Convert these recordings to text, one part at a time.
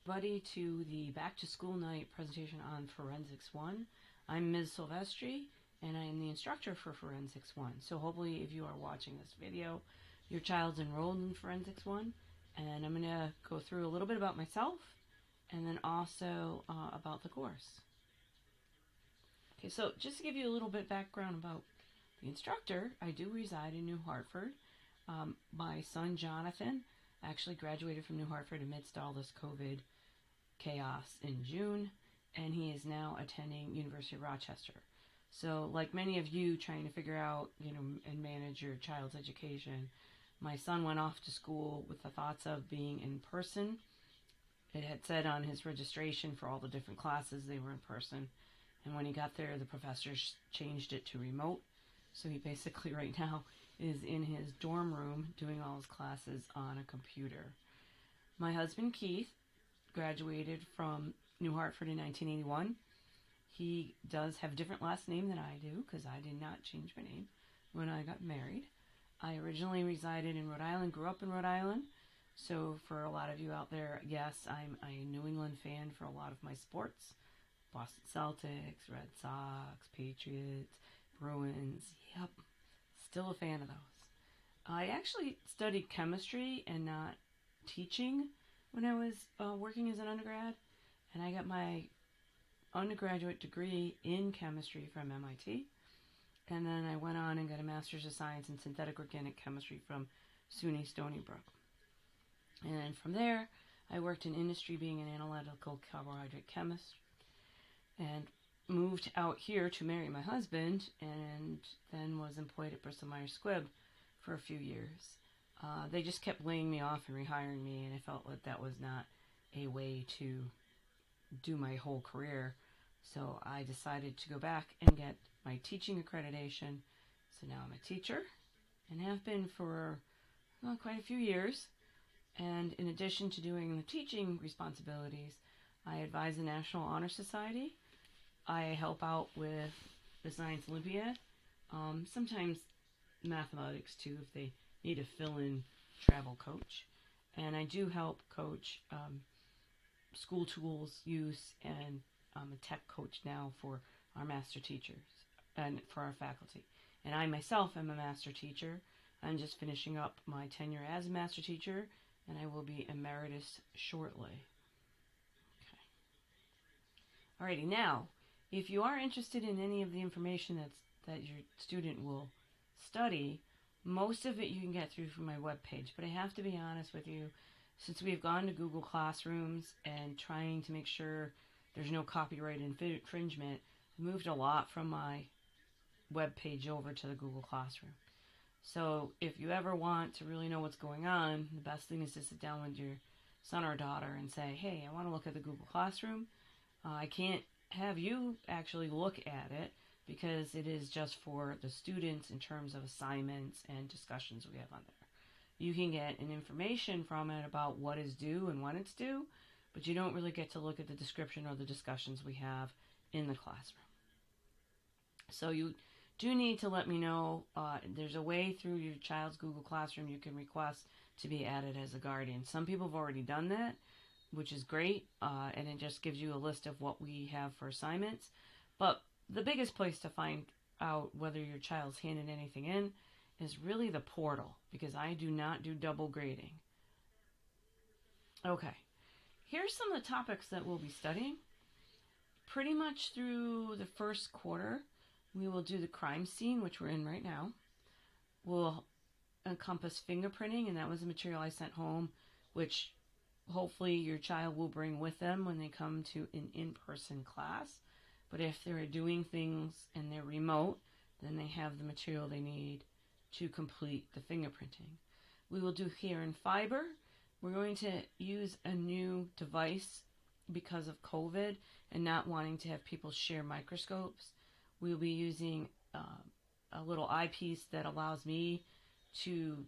Everybody to the Back to School Night presentation on Forensics 1. I'm Ms. Silvestri and I am the instructor for Forensics 1. So hopefully if you are watching this video, your child's enrolled in Forensics 1, and I'm going to go through a little bit about myself and then also about the course. Okay, so just to give you a little bit background about the instructor, I do reside in New Hartford. My son Jonathan actually graduated from New Hartford amidst all this COVID chaos in June, and he is now attending University of Rochester. So like many of you trying to figure out, and manage your child's education, my son went off to school with the thoughts of being in person. It had said on his registration for all the different classes they were in person, and when he got there the professors changed it to remote. So he basically right now is in his dorm room doing all his classes on a computer. My husband Keith graduated from New Hartford in 1981. He does have a different last name than I do because I did not change my name when I got married. I originally resided in Rhode Island, grew up in Rhode Island. So for a lot of you out there, yes, I'm a New England fan for a lot of my sports. Boston Celtics, Red Sox, Patriots, Bruins. Yep, still a fan of those. I actually studied chemistry and not teaching when I was working as an undergrad, and I got my undergraduate degree in chemistry from MIT, and then I went on and got a Master's of Science in Synthetic Organic Chemistry from SUNY Stony Brook. And from there, I worked in industry being an analytical carbohydrate chemist, and moved out here to marry my husband, and then was employed at Bristol Myers Squibb for a few years. They just kept laying me off and rehiring me, and I felt like that was not a way to do my whole career. So I decided to go back and get my teaching accreditation. So now I'm a teacher and have been for quite a few years. And in addition to doing the teaching responsibilities, I advise the National Honor Society. I help out with the Science Olympiad, sometimes mathematics too if they need a fill-in travel coach. And I do help coach school tools use, and I'm a tech coach now for our master teachers and for our faculty. And I myself am a master teacher. I'm just finishing up my tenure as a master teacher, and I will be emeritus shortly. Okay. Alrighty, now, if you are interested in any of the information that your student will study, most of it you can get through from my webpage. But I have to be honest with you, since we've gone to Google Classrooms and trying to make sure there's no copyright infringement, I moved a lot from my webpage over to the Google Classroom. So if you ever want to really know what's going on, the best thing is to sit down with your son or daughter and say, hey, I want to look at the Google Classroom. I can't have you actually look at it because it is just for the students in terms of assignments and discussions we have on there. You can get an information from it about what is due and when it's due, but you don't really get to look at the description or the discussions we have in the classroom. So you do need to let me know. There's a way through your child's Google Classroom you can request to be added as a guardian. Some people have already done that, which is great, and it just gives you a list of what we have for assignments. But the biggest place to find out whether your child's handed anything in is really the portal, because I do not do double grading. Okay, here's some of the topics that we'll be studying. Pretty much through the first quarter, we will do the crime scene, which we're in right now. We'll encompass fingerprinting, and that was the material I sent home, which hopefully your child will bring with them when they come to an in-person class. But if they're doing things and they're remote, then they have the material they need to complete the fingerprinting. We will do hair and fiber. We're going to use a new device because of COVID and not wanting to have people share microscopes. We'll be using a little eyepiece that allows me to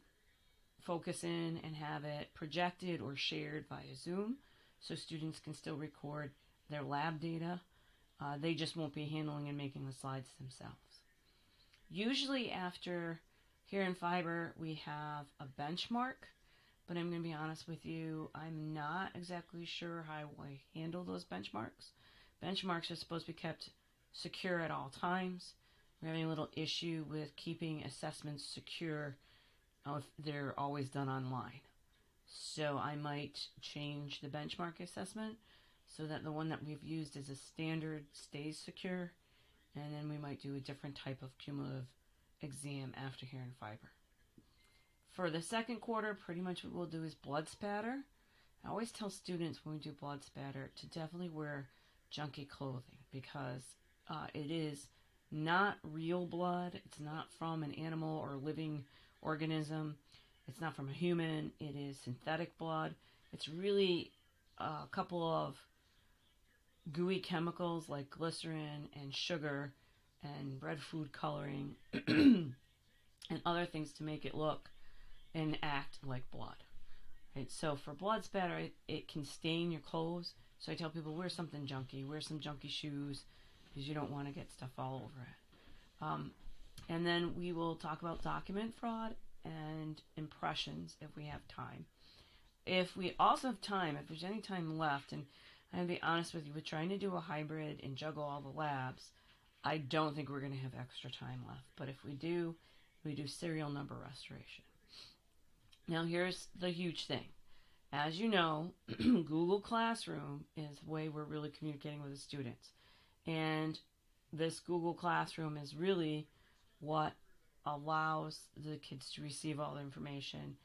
focus in and have it projected or shared via Zoom so students can still record their lab data. They just won't be handling and making the slides themselves. Usually after hair and fiber, we have a benchmark, but I'm going to be honest with you, I'm not exactly sure how I handle those benchmarks. Benchmarks are supposed to be kept secure at all times. We're having a little issue with keeping assessments secure if they're always done online. So I might change the benchmark assessment so that the one that we've used as a standard stays secure, and then we might do a different type of cumulative exam after hair and fiber. For the second quarter, pretty much what we'll do is blood spatter. I always tell students when we do blood spatter to definitely wear junky clothing because it is not real blood. It's not from an animal or living organism. It's not from a human. It is synthetic blood. It's really a couple of gooey chemicals like glycerin and sugar and red food coloring and other things to make it look and act like blood. Right? So for blood spatter, it can stain your clothes. So I tell people, wear something junky. Wear some junky shoes because you don't want to get stuff all over it. And then we will talk about document fraud and impressions if we have time. If we also have time, if there's any time left, and I'm going to be honest with you, we're trying to do a hybrid and juggle all the labs, I don't think we're going to have extra time left. But if we do serial number restoration. Now here's the huge thing. As you know, Google Classroom is the way we're really communicating with the students. And this Google Classroom is really what allows the kids to receive all the information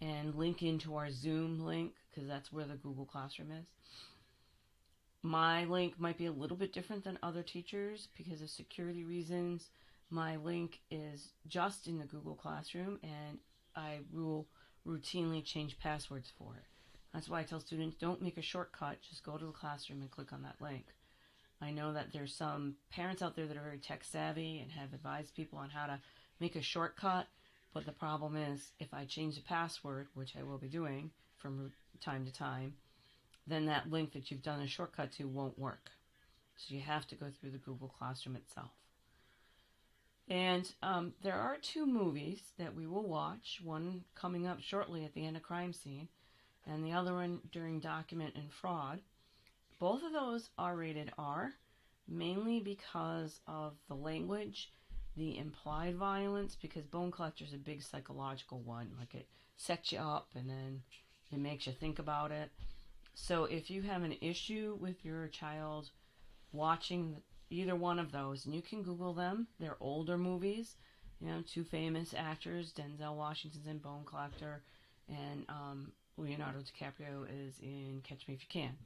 and link into our Zoom link, because that's where the Google Classroom is. My link might be a little bit different than other teachers because of security reasons. My link is just in the Google Classroom, and I will routinely change passwords for it. That's why I tell students, don't make a shortcut, just go to the classroom and click on that link. I know that there's some parents out there that are very tech savvy and have advised people on how to make a shortcut, but the problem is if I change the password, which I will be doing from time to time, then that link that you've done a shortcut to won't work. So you have to go through the Google Classroom itself. And there are 2 movies that we will watch, one coming up shortly at the end of Crime Scene, and the other one during Document and Fraud. Both of those are rated R, mainly because of the language, the implied violence, because Bone Collector is a big psychological one. Like, it sets you up and then it makes you think about it. So if you have an issue with your child watching either one of those, and you can Google them, they're older movies. 2 famous actors, Denzel Washington's in Bone Collector, and Leonardo DiCaprio is in Catch Me If You Can.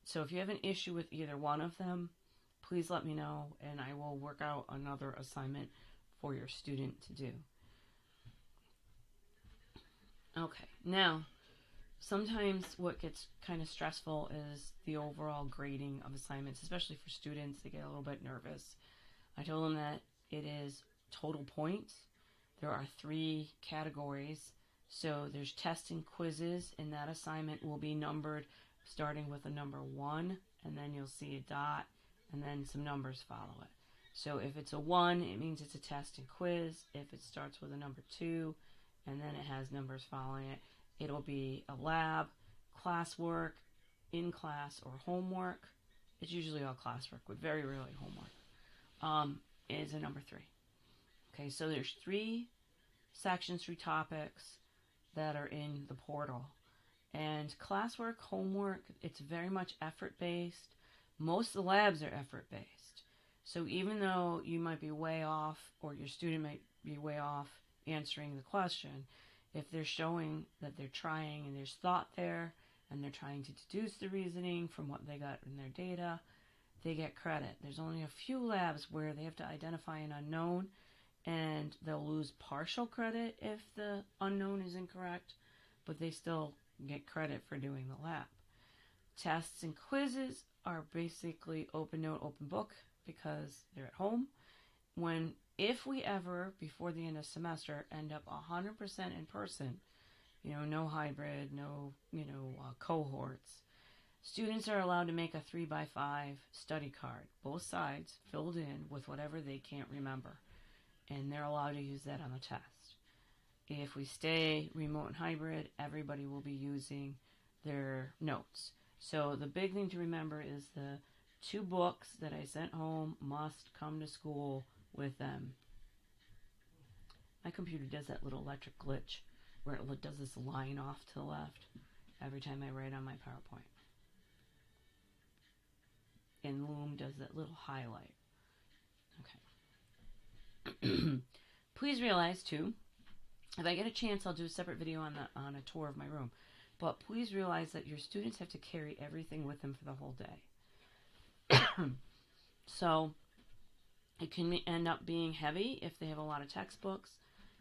So if you have an issue with either one of them, please let me know, and I will work out another assignment for your student to do. Okay, now, sometimes what gets kind of stressful is the overall grading of assignments, especially for students. They get a little bit nervous. I told them that it is total points. There are 3 categories. So there's tests and quizzes, and that assignment will be numbered starting with a number 1, and then you'll see a dot, and then some numbers follow it. So if it's a 1, it means it's a test and quiz. If it starts with a number 2, and then it has numbers following it, it'll be a lab, classwork, in-class, or homework. It's usually all classwork, with very rarely homework. Is a number 3. Okay, so there's 3 sections, 3 topics that are in the portal. And classwork, homework, it's very much effort-based. Most of the labs are effort-based. So even though you might be way off, or your student might be way off answering the question, if they're showing that they're trying and there's thought there, and they're trying to deduce the reasoning from what they got in their data, they get credit. There's only a few labs where they have to identify an unknown, and they'll lose partial credit if the unknown is incorrect, but they still get credit for doing the lab. Tests and quizzes are basically open note, open book, because they're at home. If we ever, before the end of semester, end up 100% in person, no hybrid, no, cohorts, students are allowed to make a 3x5 study card, both sides filled in with whatever they can't remember, and they're allowed to use that on the test. If we stay remote and hybrid, everybody will be using their notes. So the big thing to remember is the 2 books that I sent home must come to school with them. My computer does that little electric glitch where it does this line off to the left every time I write on my PowerPoint. And Loom does that little highlight. Okay. Please realize too, if I get a chance, I'll do a separate video on a tour of my room. But please realize that your students have to carry everything with them for the whole day. So it can end up being heavy if they have a lot of textbooks.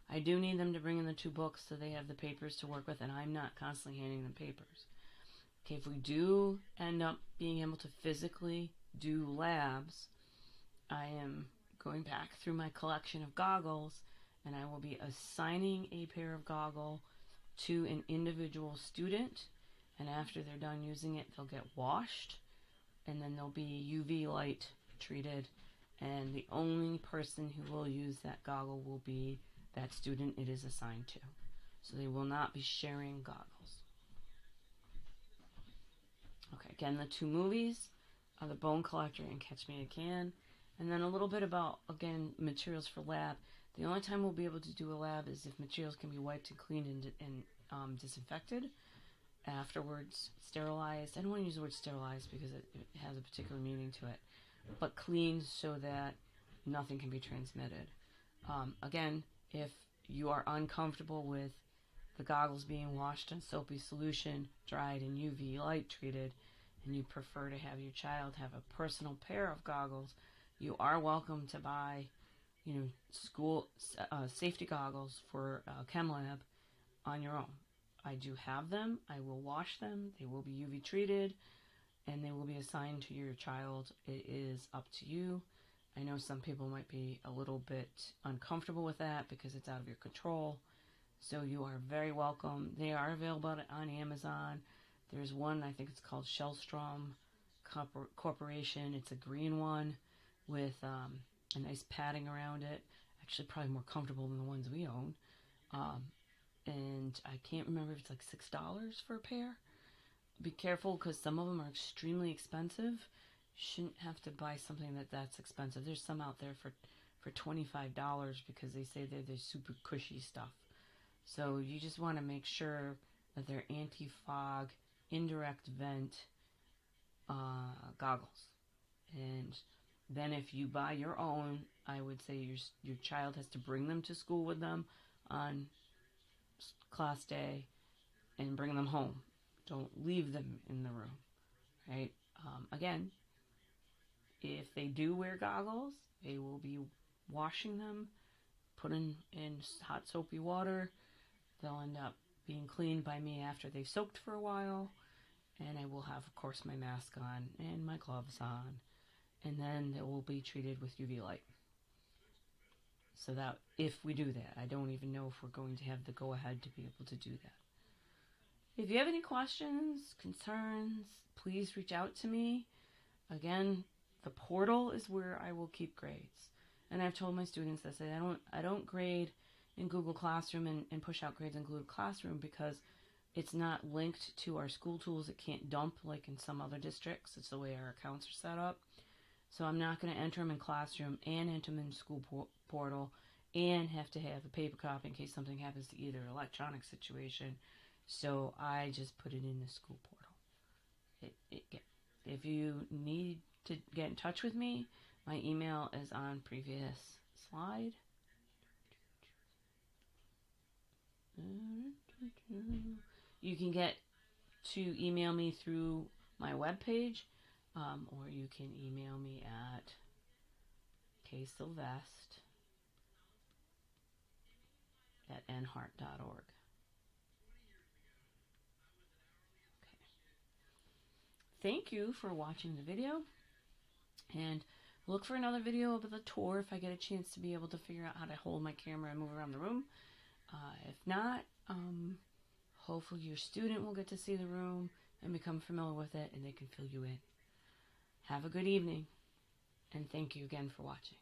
I do need them to bring in the 2 books so they have the papers to work with, and I'm not constantly handing them papers. Okay, if we do end up being able to physically do labs, I am going back through my collection of goggles, and I will be assigning a pair of goggles to an individual student, and after they're done using it, they'll get washed, and then they'll be UV light treated, and the only person who will use that goggle will be that student it is assigned to. So they will not be sharing goggles. Okay, again, the 2 movies are The Bone Collector and Catch Me If You Can. And then a little bit about, again, materials for lab. The only time we'll be able to do a lab is if materials can be wiped and cleaned and disinfected. Afterwards, sterilized. I don't want to use the word sterilized because it has a particular meaning to it. But cleaned so that nothing can be transmitted. Again, if you are uncomfortable with the goggles being washed in soapy solution, dried and UV light treated, and you prefer to have your child have a personal pair of goggles, you are welcome to buy, school safety goggles for chem lab on your own. I do have them. I will wash them. They will be UV treated, and they will be assigned to your child. It is up to you. I know some people might be a little bit uncomfortable with that because it's out of your control. So you are very welcome. They are available on Amazon. There's one, I think it's called Shellstrom Corporation. It's a green one with a nice padding around it. Actually, probably more comfortable than the ones we own. And I can't remember if it's like $6 for a pair. Be careful because some of them are extremely expensive. You shouldn't have to buy something that's expensive. There's some out there for $25 because they say they're super cushy stuff. So you just want to make sure that they're anti-fog, indirect vent goggles. And then if you buy your own, I would say your child has to bring them to school with them on class day and bring them home. Don't leave them in the room, right? Again, if they do wear goggles, they will be washing them, put in hot soapy water. They'll end up being cleaned by me after they've soaked for a while, and I will have, of course, my mask on and my gloves on, and then they will be treated with UV light. So that if we do that, I don't even know if we're going to have the go-ahead to be able to do that. If you have any questions, concerns, please reach out to me. Again, the portal is where I will keep grades. And I've told my students this, I don't grade in Google Classroom and push out grades in Google Classroom because it's not linked to our school tools. It can't dump like in some other districts. It's the way our accounts are set up. So I'm not going to enter them in Classroom and enter them in school portal and have to have a paper copy in case something happens to either electronic situation. So I just put it in the school portal. If you need to get in touch with me, my email is on previous slide. You can get to email me through my webpage, or you can email me at ksylvest@nhart.org. Okay. Thank you for watching the video, and look for another video of the tour if I get a chance to be able to figure out how to hold my camera and move around the room. If not, hopefully your student will get to see the room and become familiar with it, and they can fill you in. Have a good evening, and thank you again for watching.